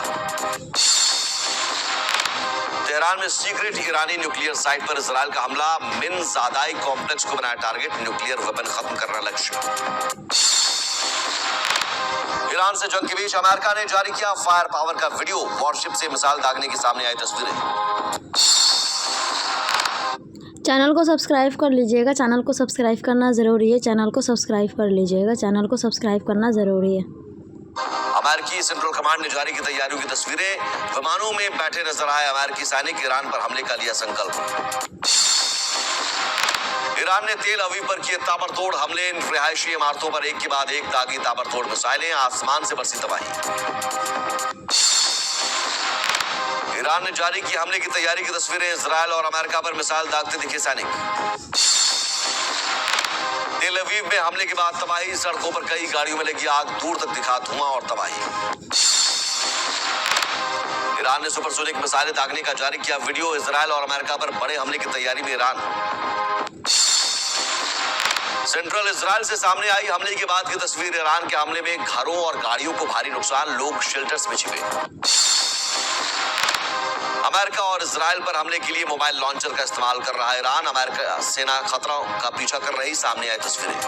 तेहरान में सीक्रेट ईरानी न्यूक्लियर साइट पर इजरायल का हमला। मिन ज़ादाई कॉम्प्लेक्स को बनाया टारगेट। न्यूक्लियर वेपन खत्म करना लक्ष्य। ईरान से जंग के बीच अमेरिका ने जारी किया फायर पावर का वीडियो, वॉरशिप से मिसाइल दागने की सामने आई तस्वीरें। चैनल को सब्सक्राइब कर लीजिएगा, चैनल को सब्सक्राइब करना ज़रूरी है, चैनल को सब्सक्राइब कर लीजिएगा, चैनल को सब्सक्राइब करना ज़रूरी है। अमेरिकी सेंट्रल कमांड ने जारी की तैयारियों की तस्वीरें, विमानों में बैठे नजर आए अमेरिकी सैनिक, ईरान पर हमले का लिया संकल्प। ईरान ने तेल अवीव पर किए ताबड़तोड़ हमले, रिहायशी इमारतों पर एक के बाद एक दागी ताबड़तोड़ मिसाइलें, आसमान से बरसी तबाही। ईरान ने जारी की हमले की तैयारी की तस्वीरें, इजराइल और अमेरिका पर मिसाइल दागते दिखे सैनिक। तेल अवीव में हमले के बाद तबाही, सड़कों पर कई गाड़ियों में लगी आग, दूर तक दिखा धुआं और तबाही। ईरान ने सुपरसोनिक मिसाइलें दागने का जारी किया वीडियो, इजराइल और अमेरिका पर बड़े हमले की तैयारी में ईरान। सेंट्रल इजराइल से सामने आई हमले के बाद की तस्वीर, ईरान के हमले में घरों और गाड़ियों को भारी नुकसान, लोग शेल्टर्स में छिपे। अमेरिका और इजराइल पर हमले के लिए मोबाइल लॉन्चर का इस्तेमाल कर रहा है ईरान, अमेरिका सेना खतरों का पीछा कर रही, सामने आई तस्वीरें।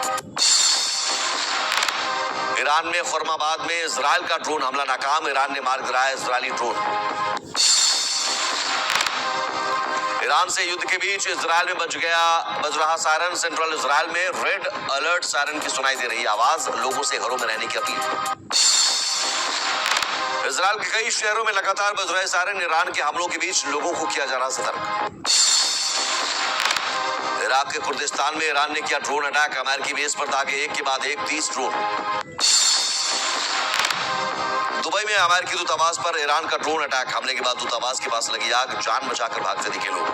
ईरान में खुर्माबाद में इजराइल का ड्रोन हमला नाकाम, ईरान ने मार गिराया इजरायली ड्रोन। ईरान से युद्ध के बीच इजराइल में बज रहा सायरन, सेंट्रल इजराइल में रेड अलर्ट सायरन की सुनाई दे रही आवाज, लोगों से घरों में रहने की अपील। इजराइल के कई शहरों में लगातार बज रहे सायरन, ईरान के हमलों के बीच लोगों को किया जा रहा सतर्क। इराक के कुर्दिस्तान में ईरान ने किया ड्रोन अटैक, अमेरिकी बेस पर दागे एक के बाद एक 30 ड्रोन। दुबई में अमेरिकी दूतावास पर ईरान का ड्रोन अटैक, हमले के बाद दूतावास के पास लगी आग, जान बचाकर भागते दिखे लोग।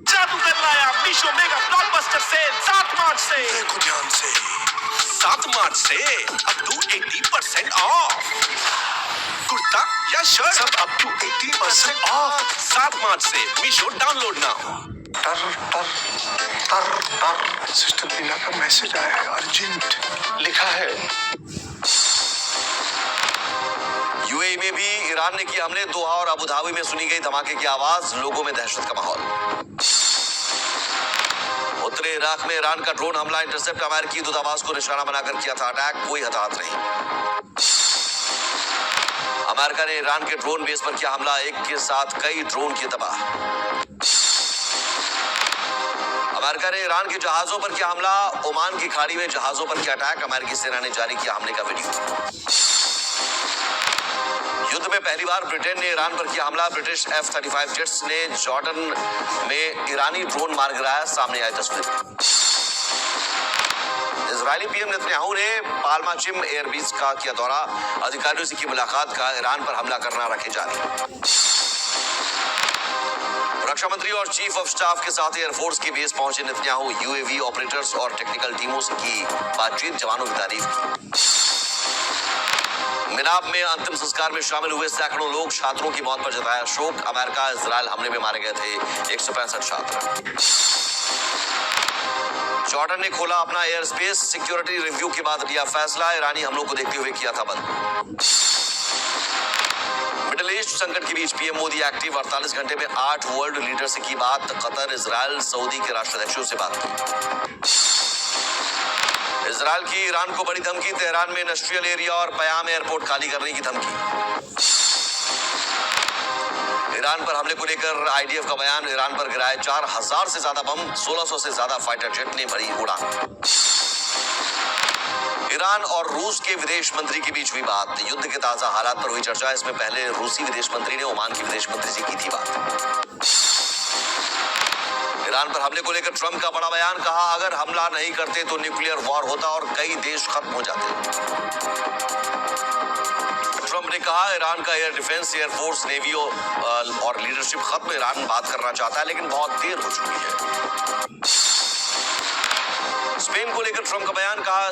जादू कर लाया मीशो मेगा ब्लॉकबस्टर सेल 7 मार्च से। देखो ध्यान से, 7 मार्च से अब टू 80% ऑफ। कुर्ता या शर्ट सब अप टू 80% ऑफ। 7 मार्च से मीशो डाउनलोड नाउ। सिस्टर पीना का मैसेज आया है, अर्जेंट लिखा है। यूएई में भी ईरान ने किए हमले, दोहा और अबू धाबी में सुनी गई धमाके की आवाज, लोगों में दहशत का माहौल। उत्तरी इराक में ईरान का ड्रोन हमला इंटरसेप्ट, अमेरिकी दूतावास को निशाना बनाकर किया था अटैक, कोई हताहत नहीं। अमेरिका ने ईरान के ड्रोन बेस पर किया हमला, एक के साथ कई ड्रोन किए तबाह। अमेरिका ने ईरान के जहाजों पर किया हमला, ओमान की खाड़ी में जहाजों पर किया अटैक, अमेरिकी सेना ने जारी किया हमले का वीडियो। युद्ध में पहली बार ब्रिटेन ने ईरान पर किया हमला, ब्रिटिश F-35 जेट्स ने जॉर्डन में ईरानी ड्रोन मार गिराया, सामने आई तस्वीर। इजरायली पीएम नेतन्याहू ने पाल्माचिम एयरबेस का किया दौरा, अधिकारियों से की मुलाकात, का ईरान पर हमला करना रखे जारी। रक्षा मंत्री और चीफ ऑफ स्टाफ के साथ एयरफोर्स की बेस पहुंचे नेतन्याहू, यूएवी ऑपरेटर्स और टेक्निकल टीमों से की बातचीत, जवानों की तारीफ की। मिनाब में अंतिम संस्कार में शामिल हुए सैकड़ों लोग, छात्रों की मौत पर जताया शोक, अमेरिका इजराइल हमले में मारे गए थे 165 छात्र। जॉर्डन ने खोला अपना एयर स्पेस, सिक्योरिटी रिव्यू के बाद लिया फैसला, ईरानी हमलों को देखते हुए किया था बंद। मिडिल ईस्ट संकट के बीच पीएम मोदी एक्टिव, 48 घंटे में 8 वर्ल्ड लीडर से की बात, कतर, इजराइल, सऊदी के राष्ट्राध्यक्षों से बात की। इजराइल की ईरान को बड़ी धमकी, तेहरान में इंडस्ट्रियल एरिया और पयाम एयरपोर्ट खाली करने की धमकी। ईरान पर हमले को लेकर आईडीएफ का बयान, ईरान पर गिराए 4000 से ज्यादा बम, 1600 से ज्यादा फाइटर जेट ने भरी उड़ान। ईरान और रूस के विदेश मंत्री के बीच हुई बात, युद्ध के ताजा हालात पर हुई चर्चा, इसमें पहले रूसी विदेश मंत्री ने ओमान के विदेश मंत्री से की थी बात। ईरान पर हमले को लेकर ट्रंप का बड़ा बयान, कहा अगर हमला नहीं करते तो न्यूक्लियर वॉर होता और कई देश खत्म हो जाते। ट्रंप ने कहा ईरान का एयर डिफेंस, एयरफोर्स, नेवी और लीडरशिप खत्म, ईरान बात करना चाहता है लेकिन बहुत देर हो चुकी है। स्पेन को लेकर ट्रंप का बयान, कहा